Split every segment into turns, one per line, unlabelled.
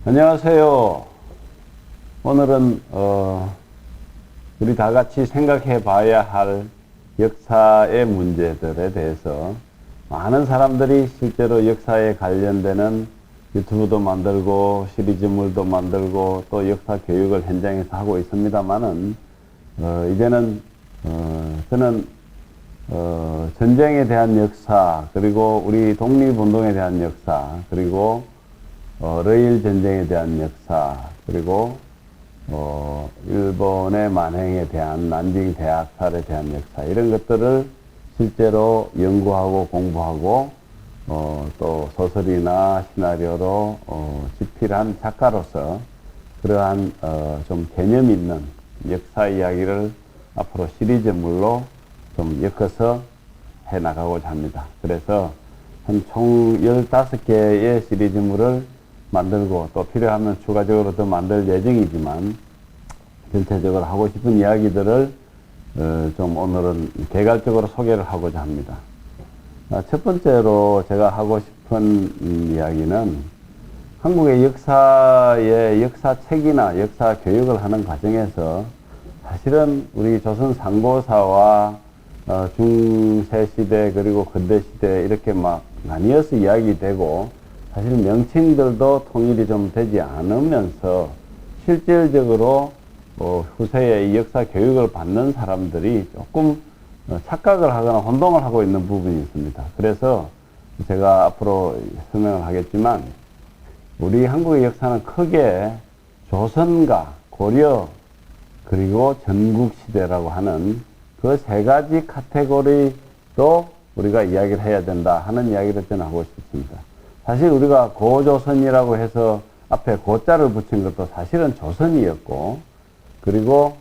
안녕하세요. 오늘은 우리 다 같이 생각해 봐야 할 역사의 문제들에 대해서 많은 사람들이 실제로 역사에 관련되는 유튜브도 만들고 시리즈물도 만들고 또 역사 교육을 현장에서 하고 있습니다만은 이제는 저는 전쟁에 대한 역사, 그리고 우리 독립운동에 대한 역사, 그리고 러일 전쟁에 대한 역사, 그리고 일본의 만행에 대한 난징 대학살에 대한 역사, 이런 것들을 실제로 연구하고 공부하고 또 소설이나 시나리오로 집필한 작가로서 그러한 좀 개념 있는 역사 이야기를 앞으로 시리즈물로 좀 엮어서 해 나가고자 합니다. 그래서 한 총 15개의 시리즈물을 만들고 또 필요하면 추가적으로 더 만들 예정이지만 전체적으로 하고 싶은 이야기들을 좀 오늘은 개괄적으로 소개를 하고자 합니다. 첫 번째로 제가 하고 싶은 이야기는 한국의 역사의 역사책이나 역사 교육을 하는 과정에서 사실은 우리 조선 상고사와 중세시대 그리고 근대시대 이렇게 막 나뉘어서 이야기되고 사실 명칭들도 통일이 좀 되지 않으면서 실질적으로 후세에 이 역사 교육을 받는 사람들이 조금 착각을 하거나 혼동을 하고 있는 부분이 있습니다. 그래서 제가 앞으로 설명을 하겠지만 우리 한국의 역사는 크게 조선과 고려 그리고 전국시대라고 하는 그 세 가지 카테고리로 우리가 이야기를 해야 된다 하는 이야기를 저는 하고 싶습니다. 사실 우리가 고조선이라고 해서 앞에 고자를 붙인 것도 사실은 조선이었고, 그리고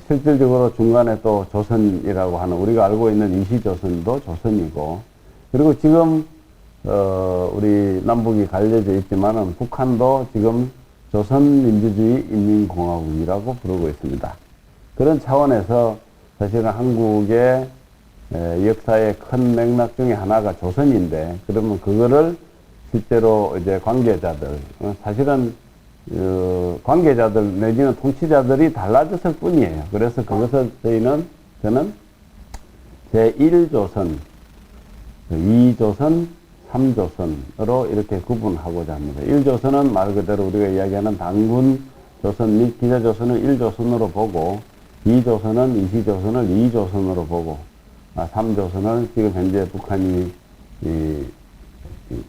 실질적으로 중간에 또 조선이라고 하는 우리가 알고 있는 이시조선도 조선이고, 그리고 지금 우리 남북이 갈려져 있지만은 북한도 지금 조선민주주의 인민공화국이라고 부르고 있습니다. 그런 차원에서 사실은 한국의 역사의 큰 맥락 중에 하나가 조선인데, 그러면 그거를 실제로 이제 관계자들, 사실은 관계자들 내지는 통치자들이 달라졌을 뿐이에요. 그래서 그것을 저는 제1조선, 2조선, 3조선으로 이렇게 구분하고자 합니다. 1조선은 말 그대로 우리가 이야기하는 단군 조선 및 기자조선을 1조선으로 보고, 2조선은 이시조선을 2조선으로 보고, 3조선을 지금 현재 북한이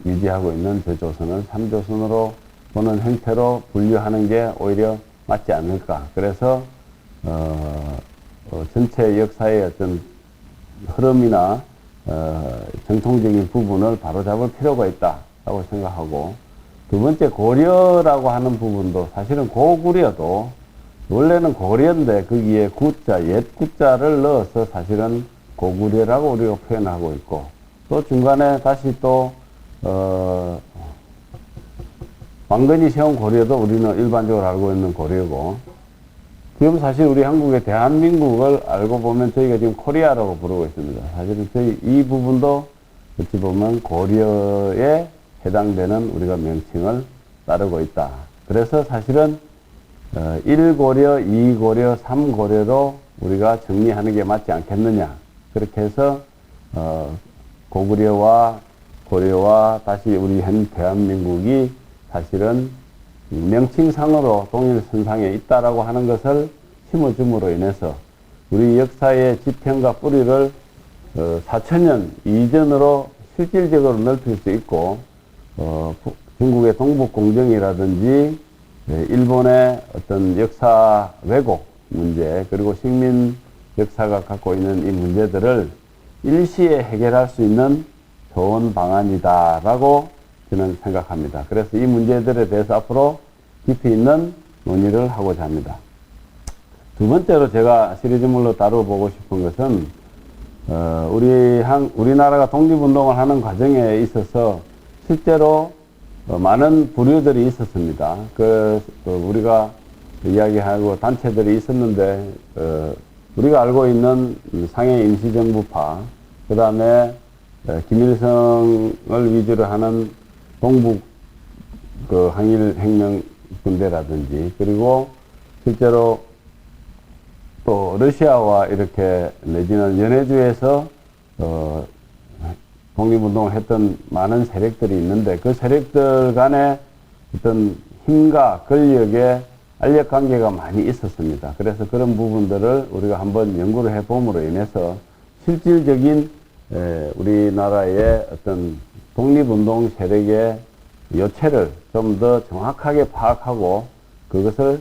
유지하고 있는 저 조선을 3조선으로 보는 형태로 분류하는 게 오히려 맞지 않을까. 그래서 전체 역사의 어떤 흐름이나 정통적인 부분을 바로잡을 필요가 있다고 생각하고, 두 번째 고려라고 하는 부분도 사실은 고구려도 원래는 고려인데 거기에 구자, 옛 구자를 넣어서 사실은 고구려라고 우리가 표현하고 있고, 또 중간에 다시 또 왕건이 세운 고려도 우리는 일반적으로 알고 있는 고려고, 지금 사실 우리 한국의 대한민국을 알고 보면 저희가 지금 코리아라고 부르고 있습니다. 사실은 저희 이 부분도 어찌 보면 고려에 해당되는 우리가 명칭을 따르고 있다. 그래서 사실은 1고려, 2고려, 3고려로 우리가 정리하는 게 맞지 않겠느냐. 그렇게 해서 고구려와 고려와 다시 우리 현 대한민국이 사실은 명칭상으로 동일선상에 있다라고 하는 것을 심어줌으로 인해서 우리 역사의 지평과 뿌리를 4천년 이전으로 실질적으로 넓힐 수 있고, 중국의 동북공정이라든지 일본의 어떤 역사 왜곡 문제, 그리고 식민 역사가 갖고 있는 이 문제들을 일시에 해결할 수 있는 좋은 방안이다라고 저는 생각합니다. 그래서 이 문제들에 대해서 앞으로 깊이 있는 논의를 하고자 합니다. 두 번째로 제가 시리즈물로 다뤄보고 싶은 것은 우리나라가 독립운동을 하는 과정에 있어서 실제로 많은 부류들이 있었습니다. 우리가 이야기하고 단체들이 있었는데, 우리가 알고 있는 상해 임시정부파, 그 다음에 김일성을 위주로 하는 동북 그 항일 혁명 군대라든지, 그리고 실제로 또 러시아와 이렇게 내지는 연해주에서 독립운동을 했던 많은 세력들이 있는데, 그 세력들 간에 어떤 힘과 권력의 알력 관계가 많이 있었습니다. 그래서 그런 부분들을 우리가 한번 연구를 해봄으로 인해서 실질적인 우리나라의 어떤 독립운동 세력의 요체를 좀 더 정확하게 파악하고 그것을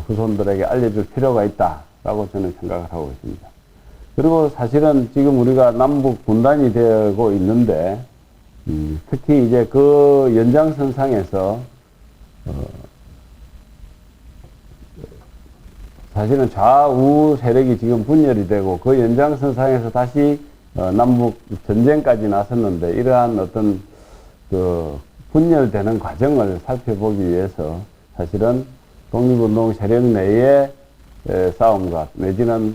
후손들에게 알려줄 필요가 있다라고 저는 생각을 하고 있습니다. 그리고 사실은 지금 우리가 남북 분단이 되고 있는데, 특히 이제 그 연장선상에서 사실은 좌우 세력이 지금 분열이 되고 그 연장선상에서 다시 남북 전쟁까지 나섰는데, 이러한 어떤 그 분열되는 과정을 살펴보기 위해서 사실은 독립운동 세력 내의 싸움과 내지는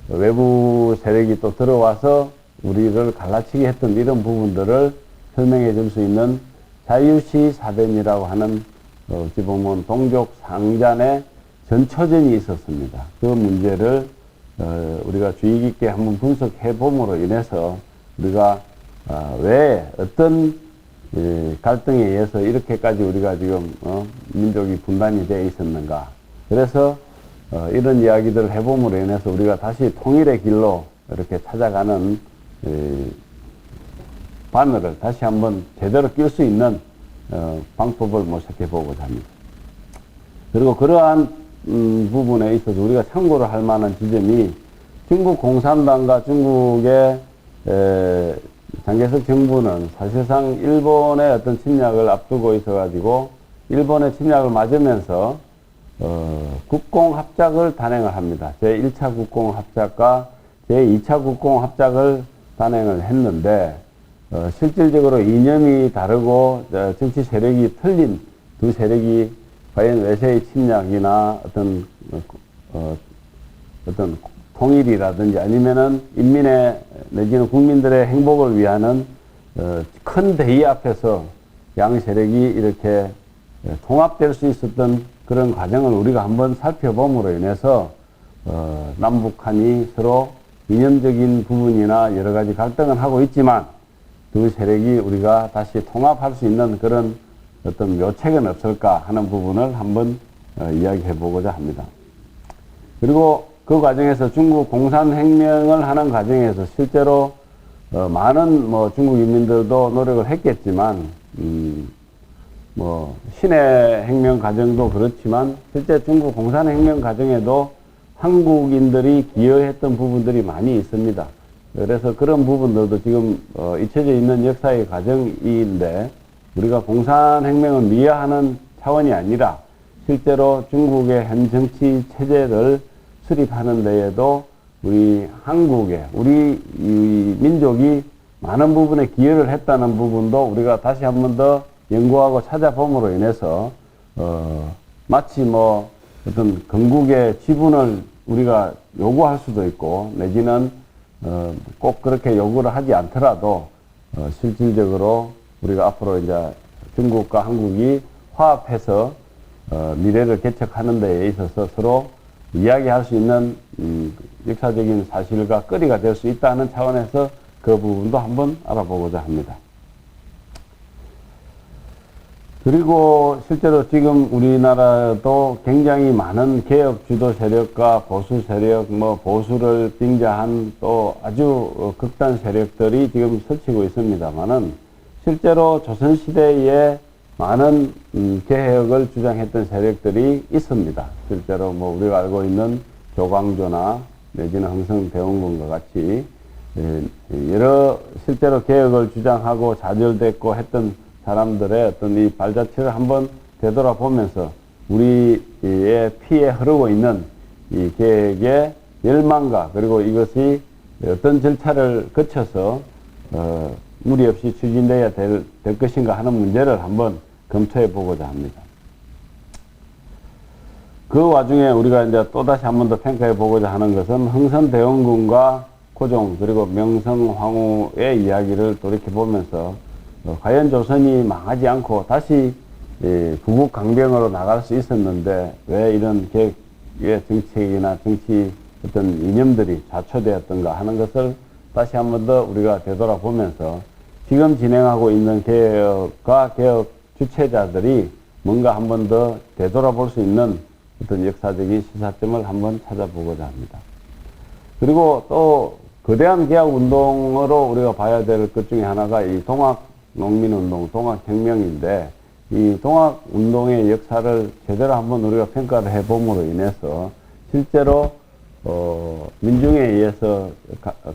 외부 세력이 또 들어와서 우리를 갈라치게 했던 이런 부분들을 설명해 줄 수 있는 자유시 사변이라고 하는 어찌 보면 동족 상잔의 전초전이 있었습니다. 그 문제를 우리가 주의 깊게 한번 분석해 봄으로 인해서 우리가 왜 어떤 갈등에 의해서 이렇게까지 우리가 지금 민족이 분단이 되어 있었는가. 그래서 이런 이야기들을 해봄으로 인해서 우리가 다시 통일의 길로 이렇게 찾아가는 바늘을 다시 한번 제대로 낄 수 있는 방법을 모색해 보고자 합니다. 그리고 그러한 부분에 있어서 우리가 참고를 할 만한 지점이, 중국 공산당과 중국의 장개석 정부는 사실상 일본의 어떤 침략을 앞두고 있어가지고 일본의 침략을 맞으면서 국공합작을 단행을 합니다. 제1차 국공합작과 제2차 국공합작을 단행을 했는데, 실질적으로 이념이 다르고 정치 세력이 틀린 두 세력이 과연 외세의 침략이나 어떤 통일이라든지 아니면은 인민의 내지는 국민들의 행복을 위하는 큰 대의 앞에서 양 세력이 이렇게 통합될 수 있었던 그런 과정을 우리가 한번 살펴봄으로 인해서 남북한이 서로 이념적인 부분이나 여러 가지 갈등을 하고 있지만 두 세력이 우리가 다시 통합할 수 있는 그런 어떤 묘책은 없을까 하는 부분을 한번 이야기해 보고자 합니다. 그리고 그 과정에서 중국 공산혁명을 하는 과정에서 실제로 많은 중국 인민들도 노력을 했겠지만 신해 혁명 과정도 그렇지만 실제 중국 공산혁명 과정에도 한국인들이 기여했던 부분들이 많이 있습니다. 그래서 그런 부분들도 지금 잊혀져 있는 역사의 과정인데, 우리가 공산혁명을 미화하는 차원이 아니라 실제로 중국의 현 정치 체제를 수립하는 데에도 우리 한국의, 우리 민족이 많은 부분에 기여를 했다는 부분도 우리가 다시 한 번 더 연구하고 찾아봄으로 인해서 마치 어떤 건국의 지분을 우리가 요구할 수도 있고, 내지는 꼭 그렇게 요구를 하지 않더라도 실질적으로 우리가 앞으로 이제 중국과 한국이 화합해서 미래를 개척하는 데에 있어서 서로 이야기할 수 있는 역사적인 사실과 거리가 될 수 있다는 차원에서 그 부분도 한번 알아보고자 합니다. 그리고 실제로 지금 우리나라도 굉장히 많은 개혁 주도 세력과 보수 세력, 보수를 빙자한 또 아주 극단 세력들이 지금 설치고 있습니다만은, 실제로 조선시대에 많은 개혁을 주장했던 세력들이 있습니다. 실제로 우리가 알고 있는 조광조나 내지는 흥성대원군과 같이 여러 실제로 개혁을 주장하고 좌절됐고 했던 사람들의 어떤 이 발자취를 한번 되돌아보면서 우리의 피에 흐르고 있는 이 개혁의 열망과, 그리고 이것이 어떤 절차를 거쳐서 무리 없이 추진되어야 될 것인가 하는 문제를 한번 검토해 보고자 합니다. 그 와중에 우리가 이제 또다시 한 번 더 평가해 보고자 하는 것은 흥선대원군과 고종 그리고 명성황후의 이야기를 돌이켜 보면서 과연 조선이 망하지 않고 다시 구국 강병으로 나갈 수 있었는데 왜 이런 개혁의 정책이나 정치 어떤 이념들이 좌초되었던가 하는 것을 다시 한 번 더 우리가 되돌아보면서 지금 진행하고 있는 개혁과 개혁 주체자들이 뭔가 한 번 더 되돌아볼 수 있는 어떤 역사적인 시사점을 한번 찾아보고자 합니다. 그리고 또 거대한 개혁 운동으로 우리가 봐야 될 것 중에 하나가 이 동학 농민운동, 동학혁명인데 이 동학운동의 역사를 제대로 한번 우리가 평가를 해봄으로 인해서 실제로 민중에 의해서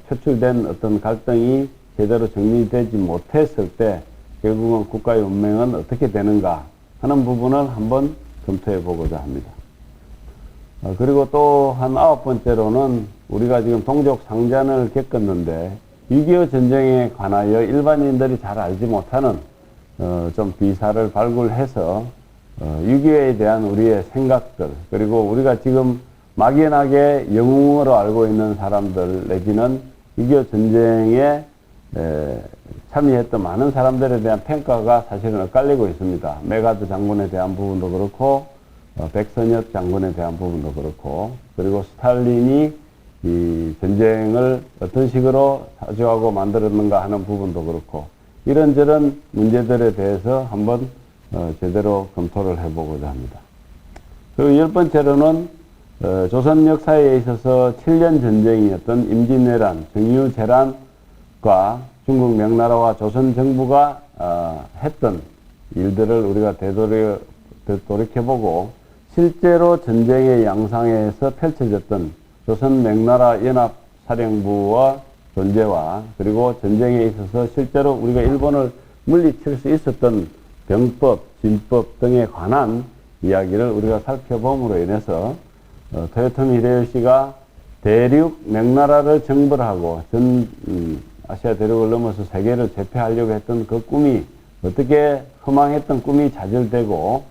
표출된 어떤 갈등이 제대로 정리되지 못했을 때 결국은 국가의 운명은 어떻게 되는가 하는 부분을 한번 검토해 보고자 합니다. 그리고 또 한 9번째로는 우리가 지금 동족 상잔을 겪었는데 6.25 전쟁에 관하여 일반인들이 잘 알지 못하는 좀 비사를 발굴해서 6.25에 대한 우리의 생각들, 그리고 우리가 지금 막연하게 영웅으로 알고 있는 사람들 내지는 6.25 전쟁에 참여했던 많은 사람들에 대한 평가가 사실은 엇갈리고 있습니다. 메가드 장군에 대한 부분도 그렇고 백선엽 장군에 대한 부분도 그렇고, 그리고 스탈린이 이 전쟁을 어떤 식으로 사주하고 만들었는가 하는 부분도 그렇고, 이런저런 문제들에 대해서 한번 제대로 검토를 해보고자 합니다. 그리고 10번째로는 조선 역사에 있어서 7년 전쟁이었던 임진왜란, 정유재란과 중국 명나라와 조선 정부가 했던 일들을 우리가 되돌이켜보고 실제로 전쟁의 양상에서 펼쳐졌던 조선 명나라 연합사령부와 존재와, 그리고 전쟁에 있어서 실제로 우리가 일본을 물리칠 수 있었던 병법, 진법 등에 관한 이야기를 우리가 살펴봄으로 인해서 토요토미 히데요시가 대륙 명나라를 정벌 하고 아시아 대륙을 넘어서 세계를 제패하려고 했던 그 꿈이 어떻게 허망했던 꿈이 좌절되고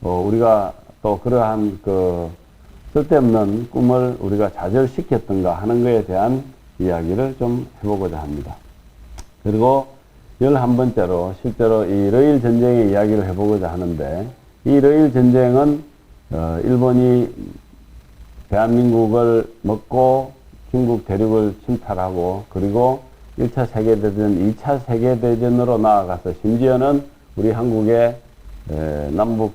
우리가 또 그러한 그 쓸데없는 꿈을 우리가 좌절시켰던가 하는 것에 대한 이야기를 좀 해보고자 합니다. 그리고 11번째로 실제로 이 러일 전쟁의 이야기를 해보고자 하는데, 이 러일 전쟁은 일본이 대한민국을 먹고 중국 대륙을 침탈하고, 그리고 1차 세계대전, 2차 세계대전으로 나아가서 심지어는 우리 한국의 남북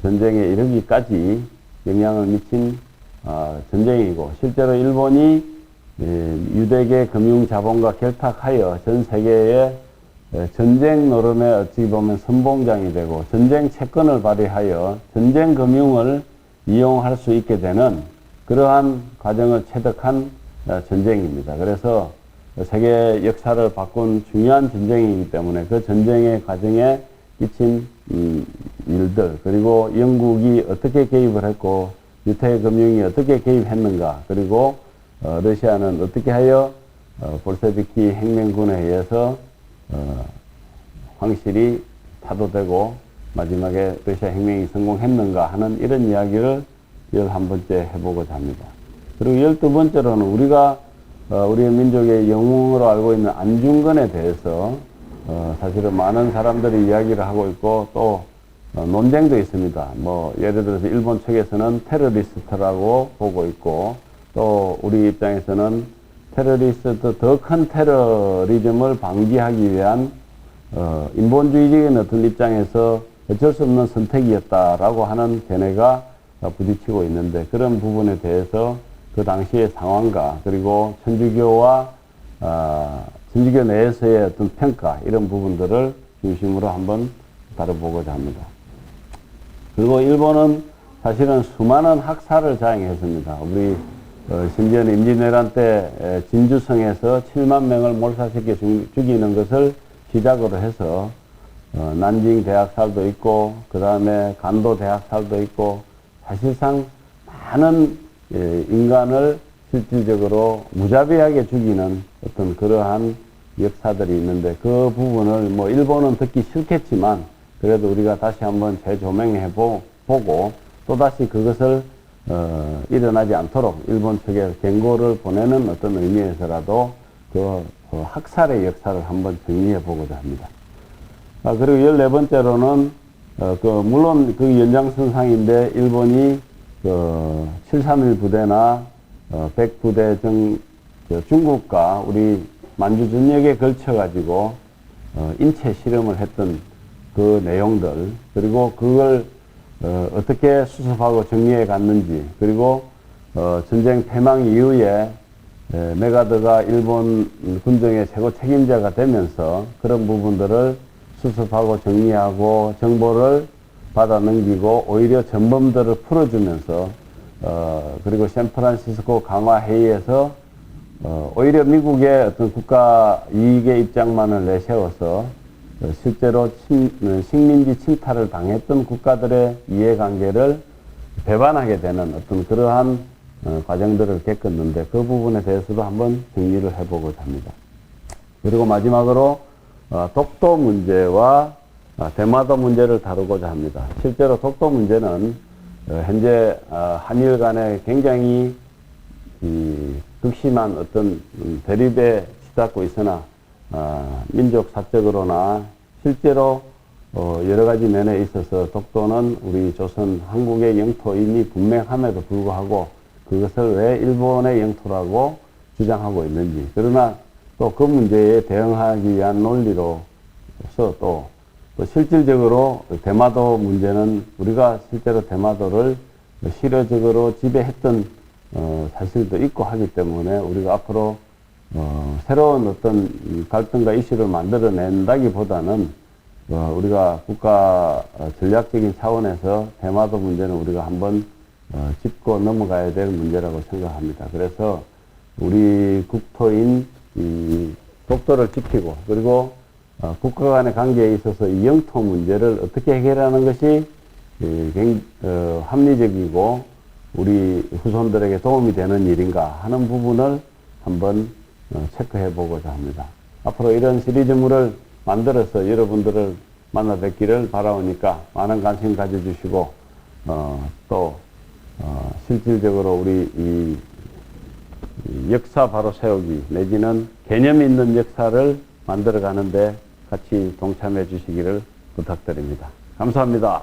전쟁에 이르기까지 영향을 미친 전쟁이고, 실제로 일본이 유대계 금융자본과 결탁하여 전 세계에 전쟁 노름에 어찌 보면 선봉장이 되고 전쟁 채권을 발휘하여 전쟁 금융을 이용할 수 있게 되는 그러한 과정을 체득한 전쟁입니다. 그래서 세계 역사를 바꾼 중요한 전쟁이기 때문에 그 전쟁의 과정에 끼친 일들, 그리고 영국이 어떻게 개입을 했고 유태 금융이 어떻게 개입했는가, 그리고 러시아는 어떻게 하여 볼셰비키 혁명군에 의해서 황실이 타도되고 마지막에 러시아 혁명이 성공했는가 하는 이런 이야기를 11번째 해보고자 합니다. 그리고 12번째로는 우리가 우리의 민족의 영웅으로 알고 있는 안중근에 대해서 사실은 많은 사람들이 이야기를 하고 있고 또 논쟁도 있습니다. 뭐 예를 들어서 일본 측에서는 테러리스트라고 보고 있고, 또 우리 입장에서는 테러리스트 더 큰 테러리즘을 방지하기 위한 인본주의적인 어떤 입장에서 어쩔 수 없는 선택이었다라고 하는 견해가 부딪히고 있는데, 그런 부분에 대해서 그 당시의 상황과 그리고 천주교와 천주교 내에서의 어떤 평가, 이런 부분들을 중심으로 한번 다뤄보고자 합니다. 그리고 일본은 사실은 수많은 학살을 자행했습니다. 우리 심지어는 임진왜란 때 진주성에서 7만 명을 몰살시켜 죽이는 것을 시작으로 해서 난징 대학살도 있고, 그 다음에 간도 대학살도 있고, 사실상 많은 인간을 실질적으로 무자비하게 죽이는 어떤 그러한 역사들이 있는데, 그 부분을 뭐 일본은 듣기 싫겠지만 그래도 우리가 다시 한번 재조명해 보고 또다시 그것을 일어나지 않도록 일본 측에 경고를 보내는 어떤 의미에서라도 그 학살의 역사를 한번 정리해 보고자 합니다. 그리고 14번째로는, 물론 그 연장선상인데, 일본이 731 부대나 100부대 중국과 우리 만주 전역에 걸쳐가지고 인체 실험을 했던 그 내용들, 그리고 그걸 어떻게 수습하고 정리해 갔는지, 그리고 전쟁 패망 이후에 메가드가 일본 군정의 최고 책임자가 되면서 그런 부분들을 수습하고 정리하고 정보를 받아 넘기고 오히려 전범들을 풀어주면서 그리고 샌프란시스코 강화 회의에서 오히려 미국의 어떤 국가 이익의 입장만을 내세워서 실제로 식민지 침탈을 당했던 국가들의 이해관계를 배반하게 되는 어떤 그러한 과정들을 겪었는데, 그 부분에 대해서도 한번 정리를 해보고자 합니다. 그리고 마지막으로 독도 문제와 대마도 문제를 다루고자 합니다. 실제로 독도 문제는 현재 한일 간에 굉장히 극심한 어떤 대립에 치닫고 있으나 민족 사적으로나 실제로 여러 가지 면에 있어서 독도는 우리 조선 한국의 영토임이 분명함에도 불구하고 그것을 왜 일본의 영토라고 주장하고 있는지, 그러나 또 그 문제에 대응하기 위한 논리로서 또 실질적으로 대마도 문제는 우리가 실제로 대마도를 실효적으로 지배했던 사실도 있고 하기 때문에 우리가 앞으로 새로운 어떤 갈등과 이슈를 만들어낸다기보다는 우리가 국가 전략적인 차원에서 대마도 문제는 우리가 한번 짚고 넘어가야 될 문제라고 생각합니다. 그래서 우리 국토인 이 독도를 지키고, 그리고 국가 간의 관계에 있어서 이 영토 문제를 어떻게 해결하는 것이 합리적이고 우리 후손들에게 도움이 되는 일인가 하는 부분을 한번 체크해 보고자 합니다. 앞으로 이런 시리즈물을 만들어서 여러분들을 만나 뵙기를 바라오니까 많은 관심 가져주시고, 또 실질적으로 우리 이 역사 바로 세우기 내지는 개념 있는 역사를 만들어 가는데 같이 동참해 주시기를 부탁드립니다. 감사합니다.